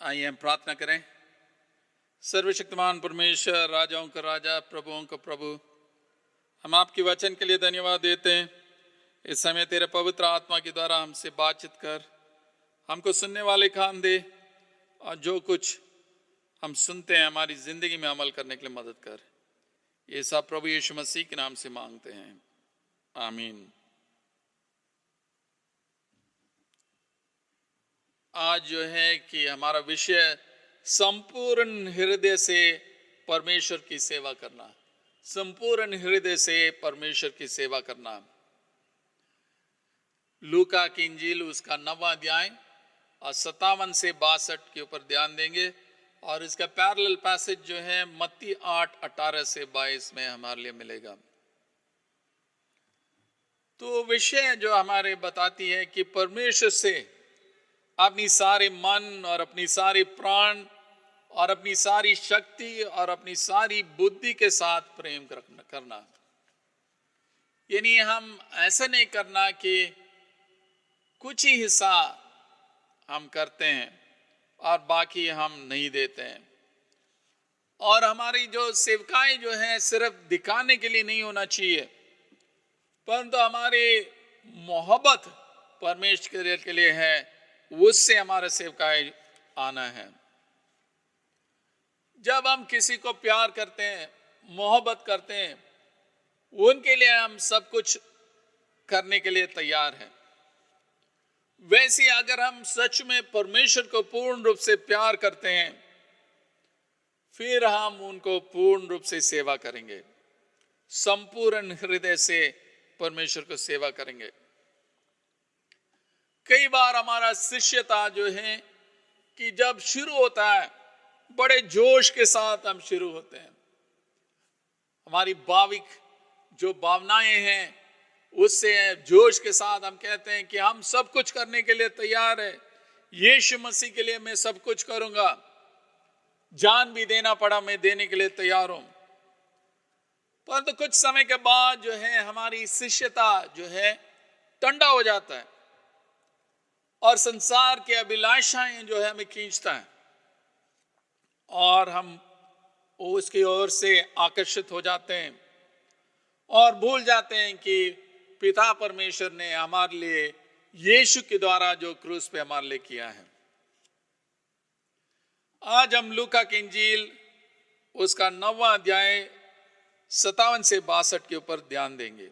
आइए हम प्रार्थना करें। सर्वशक्तिमान परमेश्वर, राजाओं का राजा, प्रभुओं का प्रभु, हम आपके वचन के लिए धन्यवाद देते हैं। इस समय तेरे पवित्र आत्मा के द्वारा हमसे बातचीत कर, हमको सुनने वाले कान दे, और जो कुछ हम सुनते हैं हमारी जिंदगी में अमल करने के लिए मदद कर। ये सब प्रभु यीशु मसीह के नाम से मांगते हैं, आमीन। आज जो है कि हमारा विषय संपूर्ण हृदय से परमेश्वर की सेवा करना, संपूर्ण हृदय से परमेश्वर की सेवा करना। लूका की इंजील उसका 9वां अध्याय और 57 से 62 के ऊपर ध्यान देंगे, और इसका पैरेलल पैसेज जो है मत्ती 8:18 से 22 में हमारे लिए मिलेगा। तो विषय जो हमारे बताती है कि परमेश्वर से अपनी सारे मन और अपनी सारी प्राण और अपनी सारी शक्ति और अपनी सारी बुद्धि के साथ प्रेम करना। यानी हम ऐसा नहीं करना कि कुछ ही हिस्सा हम करते हैं और बाकी हम नहीं देते हैं। और हमारी जो सेवकाएं जो है सिर्फ दिखाने के लिए नहीं होना चाहिए, परंतु हमारी मोहब्बत परमेश्वर के लिए है, उससे हमारा सेवकाई आना है। जब हम किसी को प्यार करते हैं, मोहब्बत करते हैं, उनके लिए हम सब कुछ करने के लिए तैयार हैं। वैसे अगर हम सच में परमेश्वर को पूर्ण रूप से प्यार करते हैं, फिर हम उनको पूर्ण रूप से सेवा करेंगे, संपूर्ण हृदय से परमेश्वर को सेवा करेंगे। कई बार हमारा शिष्यता जो है कि जब शुरू होता है, बड़े जोश के साथ हम शुरू होते हैं। हमारी भाविक जो भावनाएं हैं, उससे जोश के साथ हम कहते हैं कि हम सब कुछ करने के लिए तैयार है, यीशु मसीह के लिए मैं सब कुछ करूंगा, जान भी देना पड़ा मैं देने के लिए तैयार हूं। परंतु कुछ समय के बाद जो है हमारी शिष्यता जो है ठंडा हो जाता है, और संसार के अभिलाषाएं जो है हमें खींचता है, और हम उसकी ओर से आकर्षित हो जाते हैं और भूल जाते हैं कि पिता परमेश्वर ने हमारे लिए यीशु के द्वारा जो क्रूस पे हमारे लिए किया है। आज हम लूका की इंजील उसका 9वां अध्याय 57 से 62 के ऊपर ध्यान देंगे,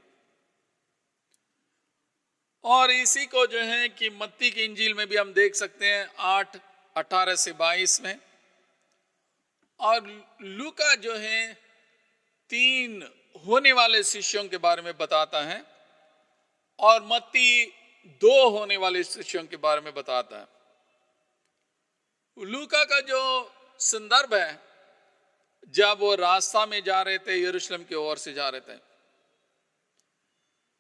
और इसी को जो है कि मत्ती की इंजील में भी हम देख सकते हैं 8:18 से 22 में। और लूका जो है 3 होने वाले शिष्यों के बारे में बताता है, और मत्ती 2 होने वाले शिष्यों के बारे में बताता है। लूका का जो संदर्भ है, जब वो रास्ता में जा रहे थे, यरूशलेम की ओर से जा रहे थे।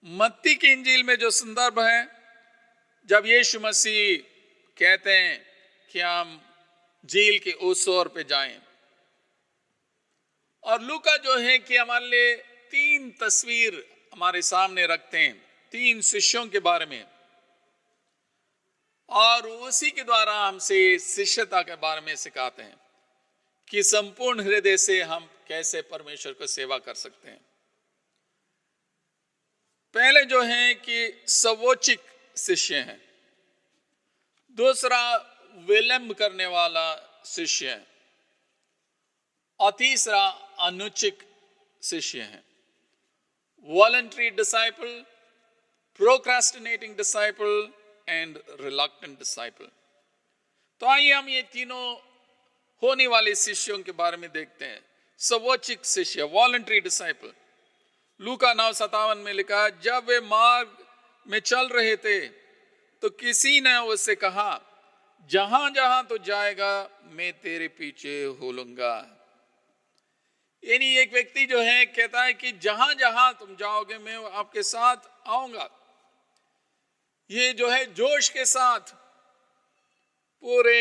मत्ती की इंजील में जो संदर्भ है, जब यीशु मसीह कहते हैं कि हम झील के उस ओर पे जाएं। और लूका जो है कि हमारे लिए 3 तस्वीर हमारे सामने रखते हैं, 3 शिष्यों के बारे में, और उसी के द्वारा हमसे शिष्यता के बारे में सिखाते हैं कि संपूर्ण हृदय से हम कैसे परमेश्वर को सेवा कर सकते हैं। पहले जो है कि स्वोचिक शिष्य हैं, दूसरा विलंब करने वाला शिष्य है, और तीसरा अनुचित शिष्य है। Voluntary disciple, procrastinating disciple and reluctant disciple. तो आइए हम ये तीनों होने वाले शिष्यों के बारे में देखते हैं। स्वोचिक शिष्य, वॉलंटरी डिसाइपल। लूका 9:57 में लिखा, जब वे मार्ग में चल रहे थे तो किसी ने उससे कहा, जहां जहां तो जाएगा मैं तेरे पीछे हो लूंगा। यानी एक व्यक्ति जो है कहता है कि जहां जहां तुम जाओगे मैं आपके साथ आऊंगा। ये जो है जोश के साथ पूरे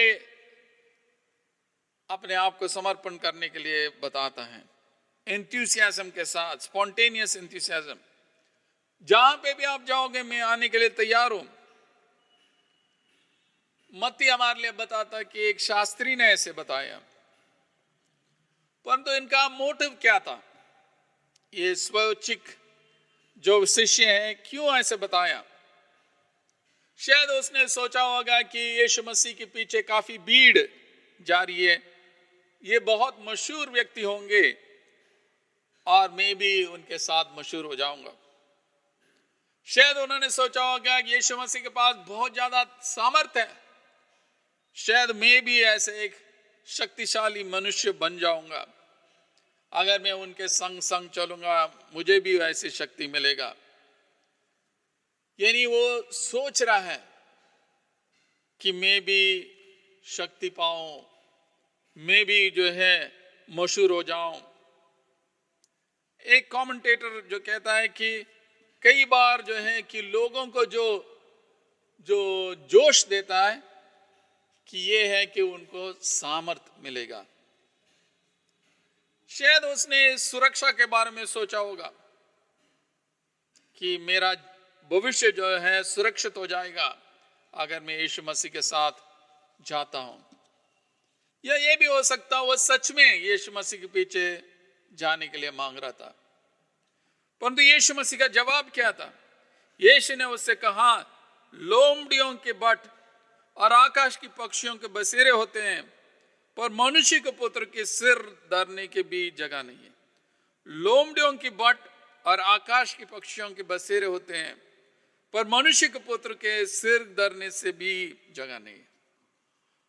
अपने आप को समर्पण करने के लिए बताता है, एंथुसियाज्म के साथ, स्पॉन्टेनियस एंथुसियाज्म। जहां पे भी आप जाओगे मैं आने के लिए तैयार हूं। मत्ती हमारे लिए बताता कि एक शास्त्री ने ऐसे बताया, परंतु इनका मोटिव क्या था? ये स्वैच्छिक जो शिष्य हैं क्यों ऐसे बताया? शायद उसने सोचा होगा कि यीशु मसीह के पीछे काफी भीड़ जा रही है, ये बहुत मशहूर व्यक्ति होंगे और मैं भी उनके साथ मशहूर हो जाऊंगा। शायद उन्होंने सोचा होगा कि यीशु मसीह के पास बहुत ज्यादा सामर्थ्य है, शायद मैं भी ऐसे एक शक्तिशाली मनुष्य बन जाऊंगा, अगर मैं उनके संग संग चलूंगा मुझे भी ऐसी शक्ति मिलेगा। यानी वो सोच रहा है कि मैं भी शक्ति पाऊं, मैं भी जो है मशहूर हो जाऊं। एक कमेंटेटर जो कहता है कि कई बार जो है कि लोगों को जो जो जोश देता है कि ये है कि उनको सामर्थ्य मिलेगा। शायद उसने सुरक्षा के बारे में सोचा होगा कि मेरा भविष्य जो है सुरक्षित हो जाएगा अगर मैं यीशु मसीह के साथ जाता हूं। या ये भी हो सकता वो सच में यीशु मसीह के पीछे जाने के लिए मांग रहा था, परंतु यीशु मसीह का जवाब क्या था? यीशु ने उससे कहा, लोमड़ियों के बट और आकाश की पक्षियों के बसेरे होते हैं, पर मनुष्य के पुत्र के सिर धरने के भी जगह नहीं है। लोमड़ियों की बट और आकाश की पक्षियों के बसेरे होते हैं, पर मनुष्य के पुत्र के सिर धरने से भी जगह नहीं है।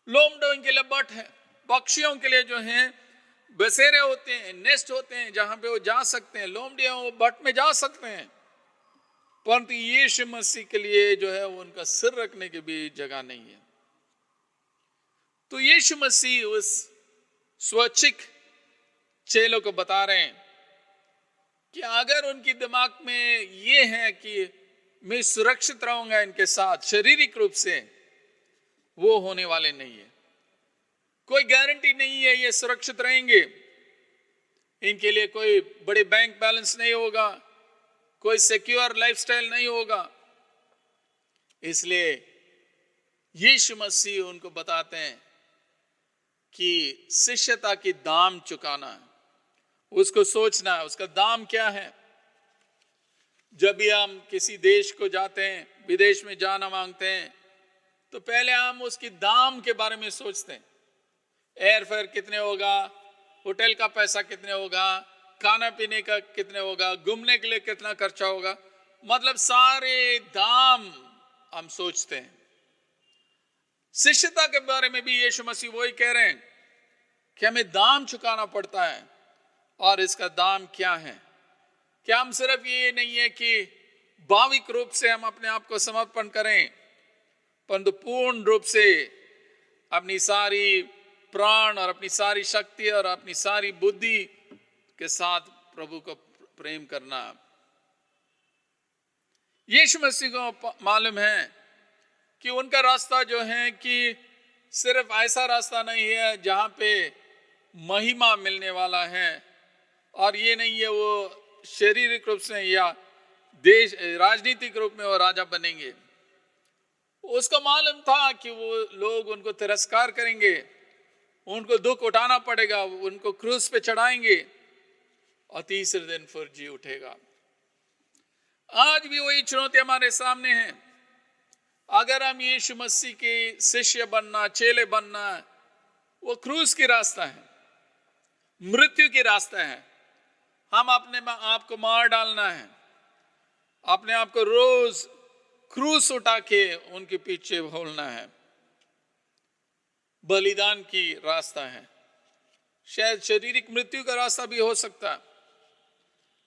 लोमड़ियों के लिए बट है, पक्षियों के लिए जो है बसेरे होते हैं, नेस्ट होते हैं जहां पे वो जा सकते हैं, लोमड़ियां वो बट में जा सकते हैं, परंतु यीशु मसीह के लिए जो है उनका सिर रखने की भी जगह नहीं है। तो यीशु मसीह उस स्वैच्छिक चेलों को बता रहे हैं कि अगर उनकी दिमाग में ये है कि मैं सुरक्षित रहूंगा इनके साथ शारीरिक रूप से, वो होने वाले नहीं है। कोई गारंटी नहीं है ये सुरक्षित रहेंगे, इनके लिए कोई बड़े बैंक बैलेंस नहीं होगा, कोई सिक्योर लाइफस्टाइल नहीं होगा। इसलिए यीशु मसीह उनको बताते हैं कि शिष्यता की दाम चुकाना है, उसको सोचना है उसका दाम क्या है। जब भी हम किसी देश को जाते हैं, विदेश में जाना मांगते हैं, तो पहले हम उसकी दाम के बारे में सोचते हैं। एयरफेयर कितने होगा, होटल का पैसा कितने होगा, खाना पीने का कितने होगा, घूमने के लिए कितना खर्चा होगा, मतलब सारे दाम हम सोचते हैं। शिष्यता के बारे में भी यीशु मसीह वही कह रहे हैं कि हमें दाम चुकाना पड़ता है। और इसका दाम क्या है? क्या हम सिर्फ ये नहीं है कि भाविक रूप से हम अपने आप को समर्पण करें, परंतु पूर्ण रूप से अपनी सारी प्राण और अपनी सारी शक्ति और अपनी सारी बुद्धि के साथ प्रभु को प्रेम करना। यीशु मसीह को मालूम है कि उनका रास्ता जो है कि सिर्फ ऐसा रास्ता नहीं है जहां पे महिमा मिलने वाला है, और ये नहीं है वो शारीरिक रूप से या देश राजनीतिक रूप में वो राजा बनेंगे। उसको मालूम था कि वो लोग उनको तिरस्कार करेंगे, उनको दुख उठाना पड़ेगा, उनको क्रूस पे चढ़ाएंगे और तीसरे दिन फिर जी उठेगा। आज भी वही चुनौती हमारे सामने है। अगर हम यीशु मसीह के शिष्य बनना, चेले बनना, वो क्रूस की रास्ता है, मृत्यु की रास्ता है। हम अपने आप को मार डालना है, अपने आप को रोज क्रूस उठा के उनके पीछे भोलना है। बलिदान की रास्ता है। शायद शारीरिक मृत्यु का रास्ता भी हो सकता है,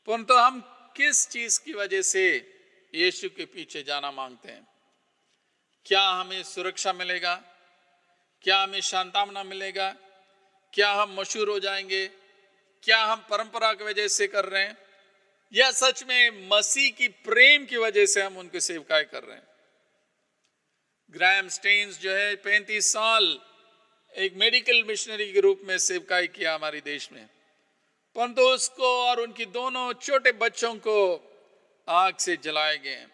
परंतु हम किस चीज की वजह से यीशु के पीछे जाना मांगते हैं? क्या हमें सुरक्षा मिलेगा? क्या हमें शांतमना मिलेगा? क्या हम मशहूर हो जाएंगे? क्या हम परंपरा की वजह से कर रहे हैं, या सच में मसीह की प्रेम की वजह से हम उनकी सेवकाई कर रहे हैं? ग्राहम स्टेन्स जो है 35 साल एक मेडिकल मिशनरी के रूप में सेवकाई किया हमारे देश में, परंतु उसको और उनकी दोनों छोटे बच्चों को आग से जलाए गए।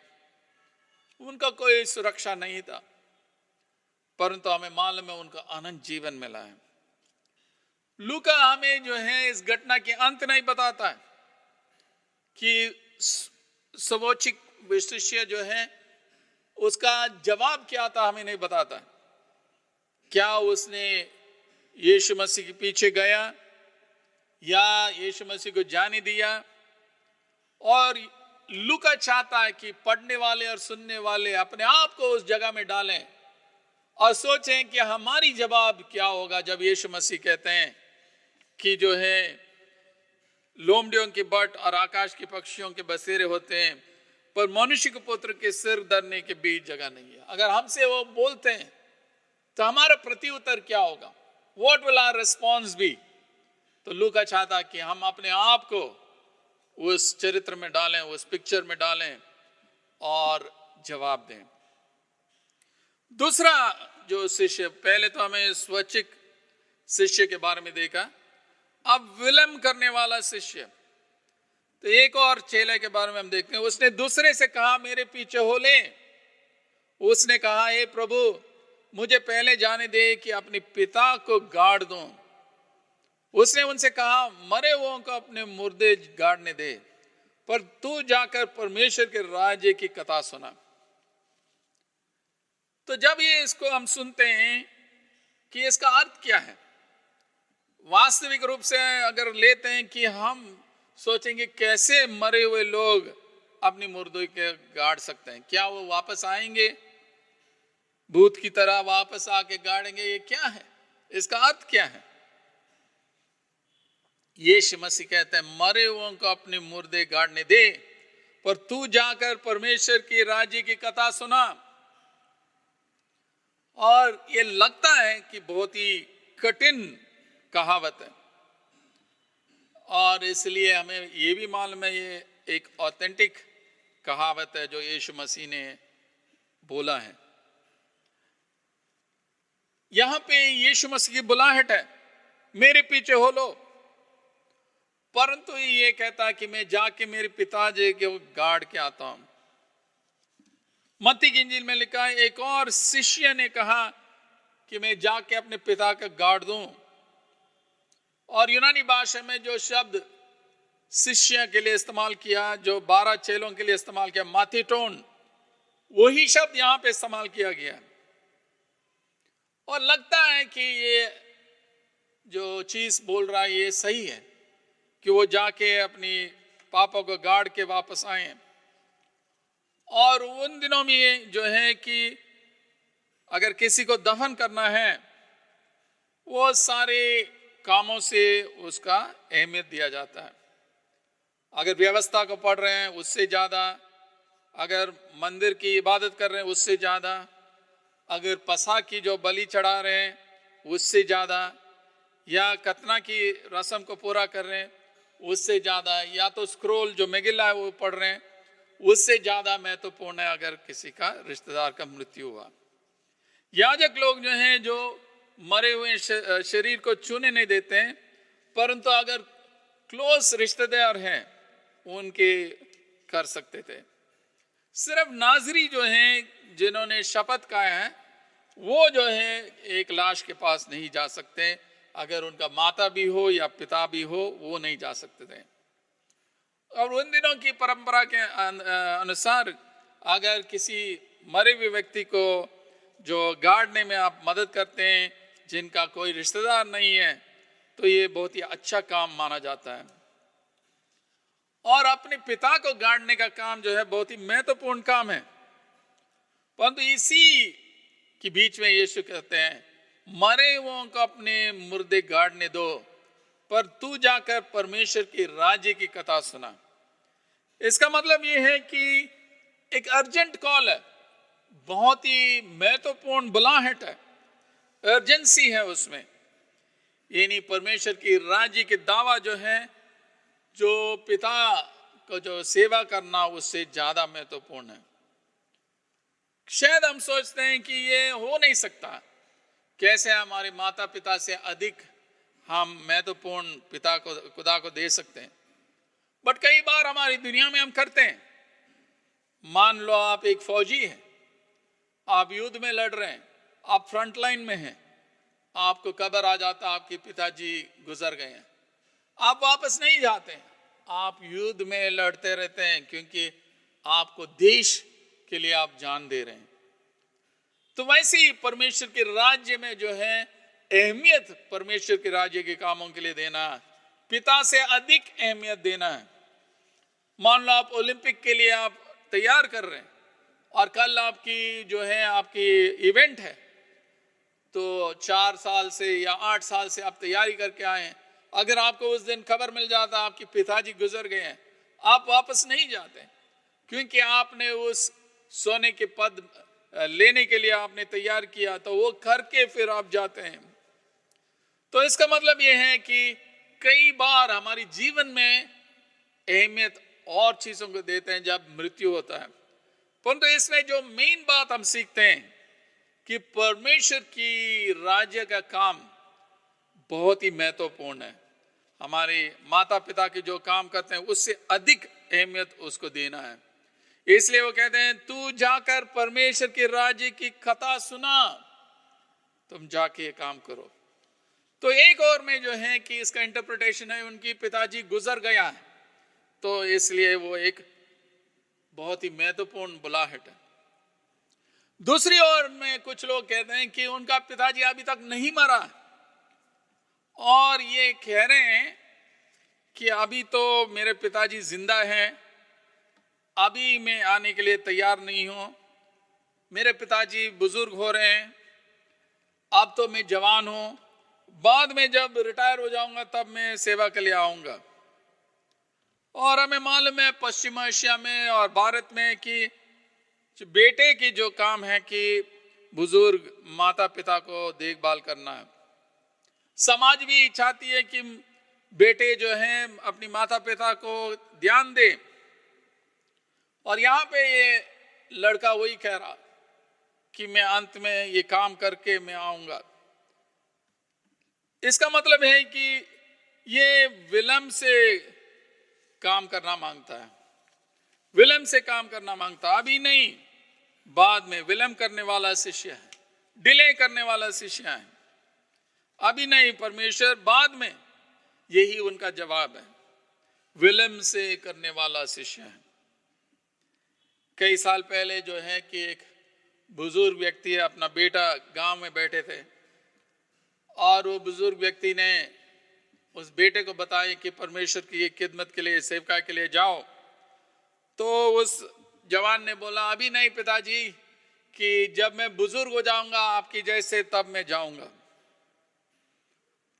उनका कोई सुरक्षा नहीं था, परंतु हमें मालूम है उनका अनंत जीवन मिला है। लूका हमें जो है इस घटना के अंत नहीं बताता है कि सर्वोच्च शिष्य जो है उसका जवाब क्या था, हमें नहीं बताता। क्या उसने यीशु मसीह के पीछे गया या यीशु मसीह को जाने दिया? और लूका चाहता है कि पढ़ने वाले और सुनने वाले अपने आप को उस जगह में डालें और सोचें कि हमारी जवाब क्या होगा जब यीशु मसीह कहते हैं कि जो है लोमड़ियों के बट और आकाश के पक्षियों के बसेरे होते हैं, पर मनुष्य के पुत्र के सिर धरने के बीच जगह नहीं है। अगर हमसे वो बोलते हैं तो हमारा प्रत्युत्तर क्या होगा? What will our response be? तो लूका चाहता कि हम अपने आप को उस चरित्र में डालें, उस पिक्चर में डालें और जवाब दें। दूसरा जो शिष्य, पहले तो हमें स्वैच्छिक शिष्य के बारे में देखा, अब विलंब करने वाला शिष्य। तो एक और चेले के बारे में हम देखते हैं। उसने दूसरे से कहा मेरे पीछे हो ले। उसने कहा हे प्रभु, मुझे पहले जाने दे कि अपने पिता को गाड़ दूं। उसने उनसे कहा मरे हुओं को अपने मुर्दे गाड़ने दे, पर तू जाकर परमेश्वर के राज्य की कथा सुना। तो जब ये इसको हम सुनते हैं कि इसका अर्थ क्या है, वास्तविक रूप से अगर लेते हैं कि हम सोचेंगे कैसे मरे हुए लोग अपनी मुर्दों के गाड़ सकते हैं? क्या वो वापस आएंगे भूत की तरह वापस आके गाड़ेंगे? ये क्या है, इसका अर्थ क्या है? यीशु मसीह कहते हैं मरे हुओं को अपने मुर्दे गाड़ने दे, पर तू जाकर परमेश्वर की राज्य की कथा सुना। और ये लगता है कि बहुत ही कठिन कहावत है, और इसलिए हमें ये भी मालूम है ये एक ऑथेंटिक कहावत है जो यीशु मसीह ने बोला है। यहां पे यीशु मसीह की बुलाहट है, मेरे पीछे हो लो, परंतु ये कहता है कि मैं जाके मेरे पिताजी के गाड़ के आता हूं। मत्ती की इंजील में लिखा है एक और शिष्य ने कहा कि मैं जाके अपने पिता का गाड़ दूं। और यूनानी भाषा में जो शब्द शिष्य के लिए इस्तेमाल किया, जो 12 चेलों के लिए इस्तेमाल किया, माथिटोन, वही शब्द यहां पे इस्तेमाल किया गया। और लगता है कि ये जो चीज बोल रहा है ये सही है कि वो जाके अपनी पापा को गाड़ के वापस आए। और उन दिनों में ये जो है कि अगर किसी को दफन करना है, वो सारे कामों से उसका अहमियत दिया जाता है। अगर व्यवस्था को पढ़ रहे हैं उससे ज्यादा, अगर मंदिर की इबादत कर रहे हैं उससे ज्यादा, अगर पसा की जो बलि चढ़ा रहे हैं उससे ज्यादा, या कतना की रस्म को पूरा कर रहे हैं उससे ज्यादा, या तो स्क्रोल जो मेगिला है वो पढ़ रहे हैं उससे ज्यादा महत्वपूर्ण है अगर किसी का रिश्तेदार का मृत्यु हुआ। याजक लोग जो हैं जो मरे हुए शरीर को छूने नहीं देते हैं, परंतु अगर क्लोज रिश्तेदार हैं उनके कर सकते थे। सिर्फ नाजरी जो हैं जिन्होंने शपथ खाया है वो जो है एक लाश के पास नहीं जा सकते, अगर उनका माता भी हो या पिता भी हो वो नहीं जा सकते थे। और उन दिनों की परंपरा के अनुसार अगर किसी मरे हुए व्यक्ति को जो गाड़ने में आप मदद करते हैं जिनका कोई रिश्तेदार नहीं है, तो ये बहुत ही अच्छा काम माना जाता है। और अपने पिता को गाड़ने का काम जो है बहुत ही महत्वपूर्ण काम है। परंतु इसी के बीच में यीशु कहते हैं मरे हुओं को अपने मुर्दे गाड़ने दो, पर तू जाकर परमेश्वर की राज्य की कथा सुना। इसका मतलब ये है कि एक अर्जेंट कॉल है, बहुत ही महत्वपूर्ण बुलाहट है, अर्जेंसी है उसमें। यानी परमेश्वर की राज्य के दावा जो है, जो पिता को जो सेवा करना उससे ज्यादा महत्वपूर्ण है। शायद हम सोचते हैं कि ये हो नहीं सकता, कैसे हमारे माता पिता से अधिक हम महत्वपूर्ण पिता को खुदा को दे सकते हैं। बट कई बार हमारी दुनिया में हम करते हैं। मान लो आप एक फौजी हैं, आप युद्ध में लड़ रहे हैं, आप फ्रंट लाइन में हैं, आपको खबर आ जाता आपके पिताजी गुजर गए हैं, आप वापस नहीं जाते, आप युद्ध में लड़ते रहते हैं क्योंकि आपको देश के लिए आप जान दे रहे हैं। तो वैसे ही परमेश्वर के राज्य में जो है अहमियत परमेश्वर के राज्य के कामों के लिए देना, पिता से अधिक अहमियत देना है। मान लो आप ओलंपिक के लिए आप तैयार कर रहे हैं और कल आपकी जो है आपकी इवेंट है, तो 4 साल से या 8 साल से आप तैयारी करके आए हैं, अगर आपको उस दिन खबर मिल जाता आपके पिताजी गुजर गए हैं, आप वापस नहीं जाते क्योंकि आपने उस सोने के पद लेने के लिए आपने तैयार किया, तो वो करके फिर आप जाते हैं। तो इसका मतलब यह है कि कई बार हमारे जीवन में अहमियत और चीजों को देते हैं जब मृत्यु होता है, परंतु इसमें जो मेन बात हम सीखते हैं कि परमेश्वर की राज्य का काम बहुत ही महत्वपूर्ण है। हमारे माता पिता के जो काम करते हैं उससे अधिक अहमियत उसको देना है। इसलिए वो कहते हैं तू जाकर परमेश्वर के राज्य की कथा सुना, तुम जाके ये काम करो। तो एक और में जो है कि इसका इंटरप्रिटेशन है उनकी पिताजी गुजर गया है, तो इसलिए वो एक बहुत ही महत्वपूर्ण बुलाहट है। दूसरी ओर में कुछ लोग कहते हैं कि उनका पिताजी अभी तक नहीं मरा और ये कह रहे हैं कि अभी तो मेरे पिताजी जिंदा हैं, अभी मैं आने के लिए तैयार नहीं हूं, मेरे पिताजी बुजुर्ग हो रहे हैं, अब तो मैं जवान हूं, बाद में जब रिटायर हो जाऊंगा तब मैं सेवा के लिए आऊंगा। और हमें मालूम है पश्चिम एशिया में और भारत में कि बेटे की जो काम है कि बुजुर्ग माता पिता को देखभाल करना है। समाज भी चाहती है कि बेटे जो हैं अपनी माता पिता को ध्यान दे, और यहां पे ये लड़का वही कह रहा कि मैं अंत में ये काम करके मैं आऊंगा। इसका मतलब है कि ये विलंब से काम करना मांगता है, विलंब से काम करना मांगता, अभी नहीं बाद में। विलंब करने वाला शिष्य है, डिले करने वाला शिष्य है, अभी नहीं परमेश्वर बाद में। यही उनका जवाब है, विलंब से करने वाला शिष्य है। कई साल पहले जो है कि एक बुजुर्ग व्यक्ति है, अपना बेटा गांव में बैठे थे और वो बुजुर्ग व्यक्ति ने उस बेटे को बताया कि परमेश्वर की ये खिदमत के लिए सेवका के लिए जाओ। तो उस जवान ने बोला अभी नहीं पिताजी, कि जब मैं बुजुर्ग हो जाऊंगा आपकी जैसे तब मैं जाऊंगा।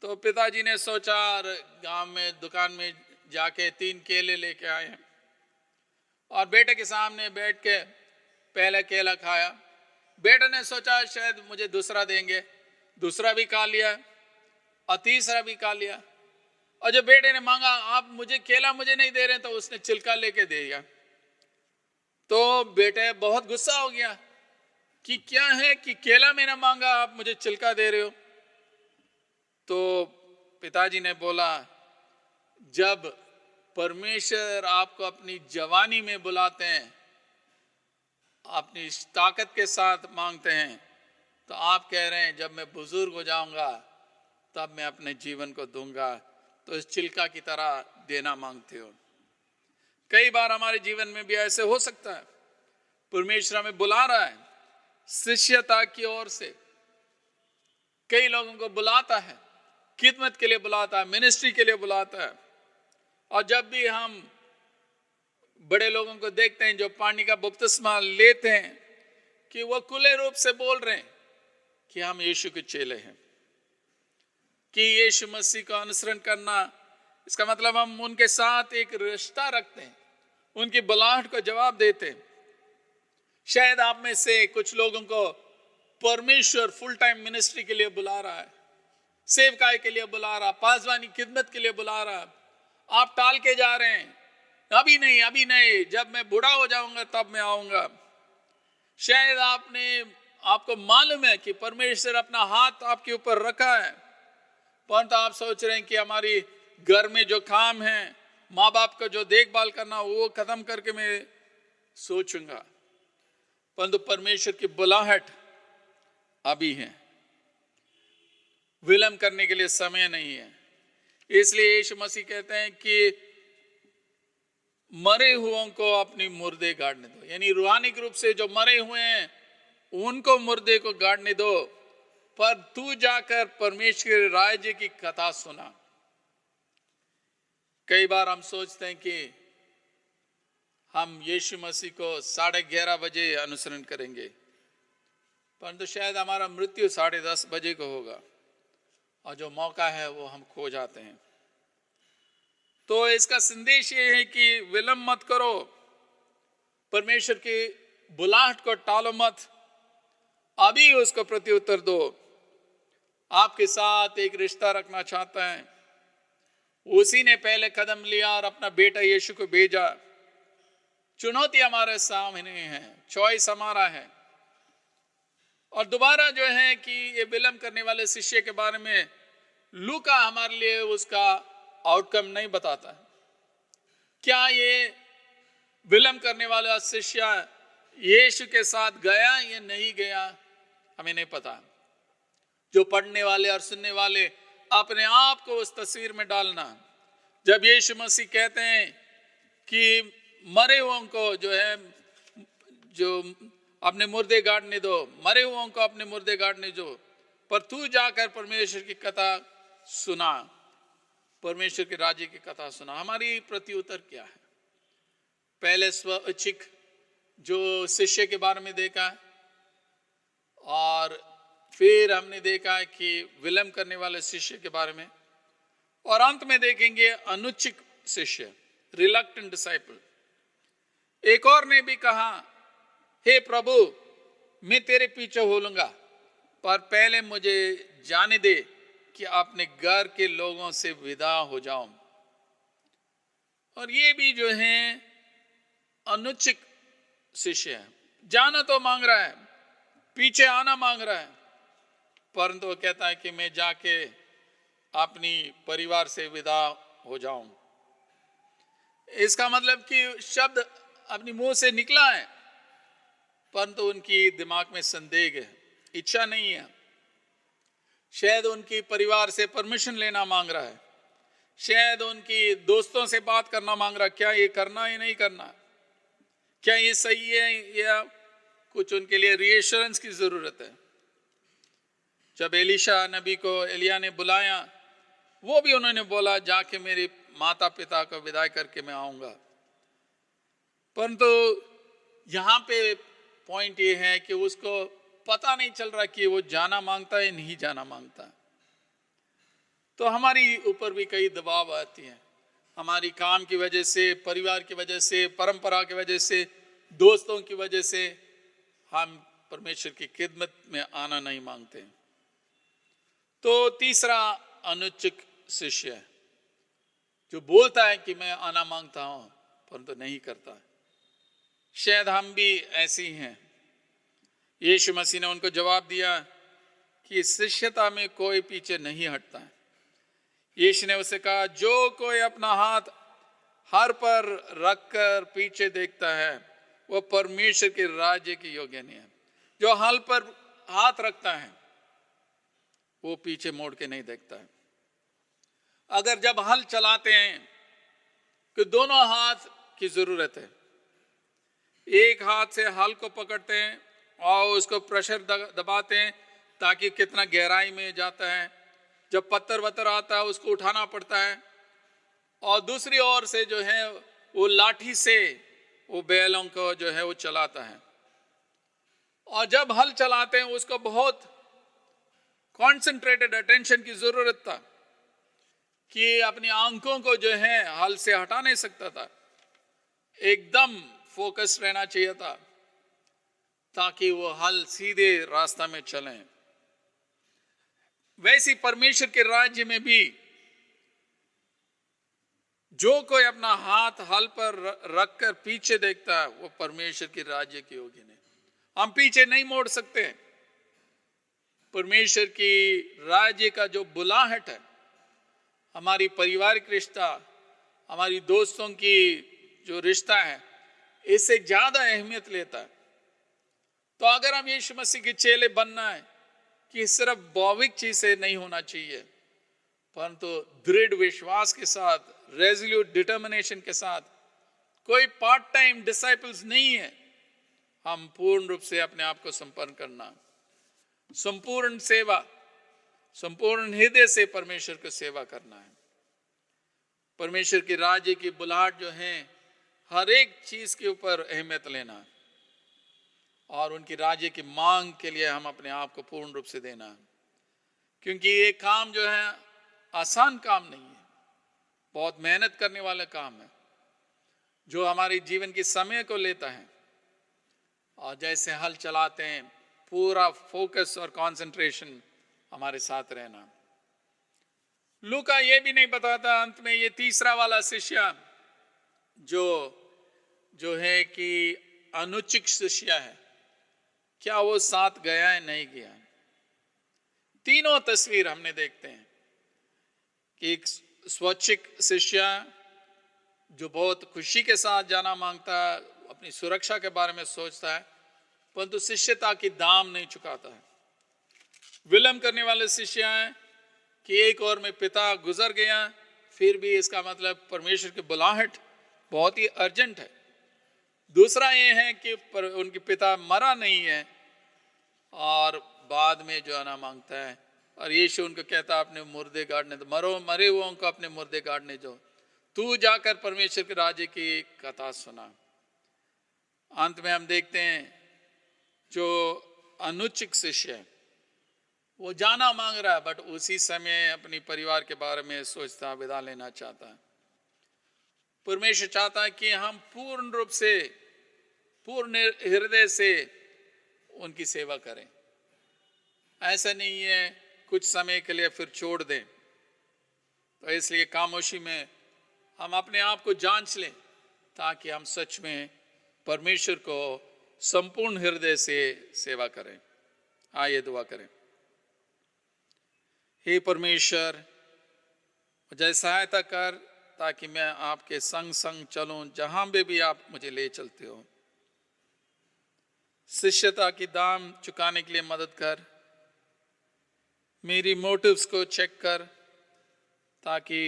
तो पिताजी ने सोचा, गांव में दुकान में जाके 3 केले लेके आए और बेटे के सामने बैठ के पहला केला खाया। बेटे ने सोचा शायद मुझे दूसरा देंगे, दूसरा भी खा लिया और तीसरा भी खा लिया। और जब बेटे ने मांगा आप मुझे केला मुझे नहीं दे रहे, तो उसने छिलका लेके दे दिया। तो बेटे बहुत गुस्सा हो गया कि क्या है कि केला मैंने मांगा आप मुझे छिलका दे रहे हो। तो पिताजी ने बोला जब परमेश्वर आपको अपनी जवानी में बुलाते हैं, अपनी ताकत के साथ मांगते हैं, तो आप कह रहे हैं जब मैं बुजुर्ग हो जाऊंगा तब मैं अपने जीवन को दूंगा, तो इस छिलका की तरह देना मांगते हो। कई बार हमारे जीवन में भी ऐसे हो सकता है, परमेश्वर हमें बुला रहा है शिष्यता की ओर से, कई लोगों को बुलाता है, खिदमत के लिए बुलाता है, मिनिस्ट्री के लिए बुलाता है। और जब भी हम बड़े लोगों को देखते हैं जो पानी का बपतिस्मा लेते हैं, कि वो खुले रूप से बोल रहे हैं कि हम यीशु के चेले हैं, कि यीशु मसीह का अनुसरण करना, इसका मतलब हम उनके साथ एक रिश्ता रखते हैं, उनकी बुलाहट को जवाब देते हैं। शायद आप में से कुछ लोगों को परमेश्वर फुल टाइम मिनिस्ट्री के लिए बुला रहा है, सेवकाई के लिए बुला रहा, पासवानी खिदमत के लिए बुला रहा, आप टाल के जा रहे हैं, अभी नहीं अभी नहीं, जब मैं बूढ़ा हो जाऊंगा तब मैं आऊंगा। शायद आपको मालूम है कि परमेश्वर अपना हाथ आपके ऊपर रखा है, परंतु आप सोच रहे हैं कि हमारी घर में जो काम है, माँ बाप का जो देखभाल करना, वो खत्म करके मैं सोचूंगा। परंतु परमेश्वर की बुलाहट अभी है, विलंब करने के लिए समय नहीं है। इसलिए यीशु मसीह कहते हैं कि मरे हुओं को अपनी मुर्दे गाड़ने दो, यानी रूहानी रूप से जो मरे हुए हैं उनको मुर्दे को गाड़ने दो, पर तू जाकर परमेश्वर के राज्य की कथा सुना। कई बार हम सोचते हैं कि हम यीशु मसीह को 11:30 बजे अनुसरण करेंगे, परंतु शायद हमारा मृत्यु 10:30 बजे को होगा और जो मौका है वो हम खो जाते हैं। तो इसका संदेश ये है कि विलंब मत करो, परमेश्वर की बुलाहट को टालो मत, अभी उसको प्रत्युत्तर दो। आपके साथ एक रिश्ता रखना चाहता है, उसी ने पहले कदम लिया और अपना बेटा यीशु को भेजा। चुनौती हमारे सामने है, चॉइस हमारा है। और दोबारा जो है कि ये विलंब करने वाले शिष्य के बारे में लूका हमारे लिए उसका आउटकम नहीं बताता है। क्या ये विलंब करने वाला शिष्य यीशु के साथ गया या नहीं गया, हमें नहीं पता। जो पढ़ने वाले और सुनने वाले अपने आप को उस तस्वीर में डालना, जब यीशु मसीह कहते हैं कि मरे हुओं को जो अपने मुर्दे गाड़ने दो, मरे हुओं को अपने मुर्दे गाड़ने दो, पर तू जाकर परमेश्वर की कथा सुना, परमेश्वर के राज्य की कथा सुना। हमारी प्रत्युत्तर क्या है? पहले स्वैच्छिक जो शिष्य के बारे में देखा, और फिर हमने देखा कि विलंब करने वाले शिष्य के बारे में, और अंत में देखेंगे अनुचित शिष्य, रिलक्टेंट डिसाइपल। एक और ने भी कहा, हे प्रभु मैं तेरे पीछे हो लूंगा, पर पहले मुझे जाने दे कि अपने घर के लोगों से विदा हो जाऊं। और ये भी जो है अनुचित शिष्य है, जाना तो मांग रहा है, पीछे आना मांग रहा है, परंतु वो कहता है कि मैं जाके अपनी परिवार से विदा हो जाऊं। इसका मतलब कि शब्द अपनी मुंह से निकला है, परंतु उनकी दिमाग में संदेह है, इच्छा नहीं है। शायद उनकी परिवार से परमिशन लेना मांग रहा है, शायद उनकी दोस्तों से बात करना मांग रहा है, क्या ये करना या नहीं करना, क्या ये सही है, या कुछ उनके लिए रीएश्योरेंस की जरूरत है। जब एलीशा नबी को एलिया ने बुलाया, वो भी उन्होंने बोला जाके मेरे माता पिता को विदाई करके मैं आऊंगा। परंतु यहाँ पे पॉइंट ये है कि उसको पता नहीं चल रहा कि वो जाना मांगता है नहीं जाना मांगता। तो हमारी ऊपर भी कई दबाव आती हैं, हमारी काम की वजह से, परिवार की वजह से, परंपरा की वजह से, दोस्तों की वजह से हम परमेश्वर की खिदमत में आना नहीं मांगते। तो तीसरा अनुचित शिष्य है, जो बोलता है कि मैं आना मांगता हूं परंतु नहीं करता। शायद हम भी ऐसे ही हैं। यीशु मसीह ने उनको जवाब दिया कि शिष्यता में कोई पीछे नहीं हटता है। यीशु ने उसे कहा, जो कोई अपना हाथ हर पर रखकर पीछे देखता है वो परमेश्वर के राज्य के योग्य नहीं है। जो हल पर हाथ रखता है वो पीछे मोड़ के नहीं देखता है। अगर जब हल चलाते हैं कि दोनों हाथ की जरूरत है, एक हाथ से हल को पकड़ते हैं और उसको प्रेशर दबाते हैं ताकि कितना गहराई में जाता है, जब पत्थर वत्थर आता है उसको उठाना पड़ता है, और दूसरी ओर से जो है वो लाठी से वो बैलों को जो है वो चलाता है। और जब हल चलाते हैं उसको बहुत कॉन्सेंट्रेटेड अटेंशन की जरूरत था कि अपनी आंखों को जो है हल से हटा नहीं सकता था, एकदम फोकस रहना चाहिए था ताकि वो हल सीधे रास्ता में चले। वैसी परमेश्वर के राज्य में भी जो कोई अपना हाथ हल पर रखकर पीछे देखता है वो परमेश्वर के राज्य के योग्य नहीं। हम पीछे नहीं मोड़ सकते। परमेश्वर की राज्य का जो बुलाहट है, हमारी पारिवारिक रिश्ता, हमारी दोस्तों की जो रिश्ता है, इससे ज्यादा अहमियत लेता है। तो अगर हम यीशु मसीह के चेले बनना है, कि सिर्फ भौतिक चीज से नहीं होना चाहिए, परंतु दृढ़ विश्वास के साथ, रेजोल्यूट डिटर्मिनेशन के साथ। कोई पार्ट टाइम डिसाइपल्स नहीं है। हम पूर्ण रूप से अपने आप को समर्पण करना, संपूर्ण सेवा, संपूर्ण हृदय से परमेश्वर की सेवा करना है। परमेश्वर के राज्य की बुलाहट जो है, हर एक चीज के ऊपर अहमियत लेना और उनकी राज्य की मांग के लिए हम अपने आप को पूर्ण रूप से देना, क्योंकि ये काम जो है आसान काम नहीं है, बहुत मेहनत करने वाला काम है, जो हमारे जीवन के समय को लेता है। और जैसे हल चलाते हैं, पूरा फोकस और कंसंट्रेशन हमारे साथ रहना। लूका ये भी नहीं बताता अंत में, ये तीसरा वाला शिष्य जो है कि अनुचित शिष्य है, क्या वो साथ गया है, नहीं गया। तीनों तस्वीर हमने देखते हैं कि एक स्वैच्छिक शिष्य जो बहुत खुशी के साथ जाना मांगता है, अपनी सुरक्षा के बारे में सोचता है, परंतु शिष्यता की दाम नहीं चुकाता है। विलंब करने वाले शिष्य हैं कि एक और में पिता गुजर गया, फिर भी इसका मतलब परमेश्वर की बुलाहट बहुत ही अर्जेंट है। दूसरा ये है कि उनके पिता मरा नहीं है और बाद में जो आना मांगता है, और यीशु उनको कहता अपने मुर्दे गाड़ने दो, मरे हुओं को अपने मुर्दे गाड़ने दो, तू जाकर परमेश्वर के राज्य की कथा सुना। अंत में हम देखते हैं जो अनुचित शिष्य है, वो जाना मांग रहा है, बट उसी समय अपनी परिवार के बारे में सोचता, विदा लेना चाहता है। परमेश्वर चाहता है कि हम पूर्ण रूप से, पूर्ण हृदय से उनकी सेवा करें। ऐसा नहीं है कुछ समय के लिए फिर छोड़ दें। तो इसलिए खामोशी में हम अपने आप को जांच लें, ताकि हम सच में परमेश्वर को संपूर्ण हृदय से सेवा करें। आइए दुआ करें। हे परमेश्वर, मुझे सहायता कर ताकि मैं आपके संग संग चलूं जहां भी आप मुझे ले चलते हो। शिष्यता की दाम चुकाने के लिए मदद कर। मेरी मोटिव्स को चेक कर, ताकि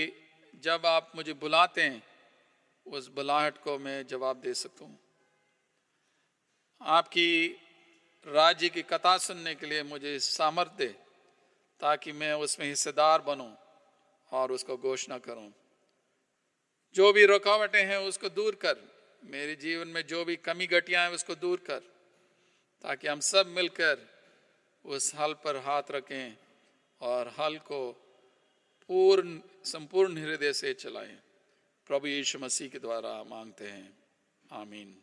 जब आप मुझे बुलाते हैं उस बुलाहट को मैं जवाब दे सकूं। आपकी राज्य की कथा सुनने के लिए मुझे सामर्थ्य दे, ताकि मैं उसमें हिस्सेदार बनूं और उसको घोषणा करूं। जो भी रुकावटें हैं उसको दूर कर, मेरे जीवन में जो भी कमी घटियां हैं उसको दूर कर, ताकि हम सब मिलकर उस हल पर हाथ रखें और हल को संपूर्ण हृदय से चलाएं। प्रभु यीशु मसीह के द्वारा मांगते हैं, आमीन।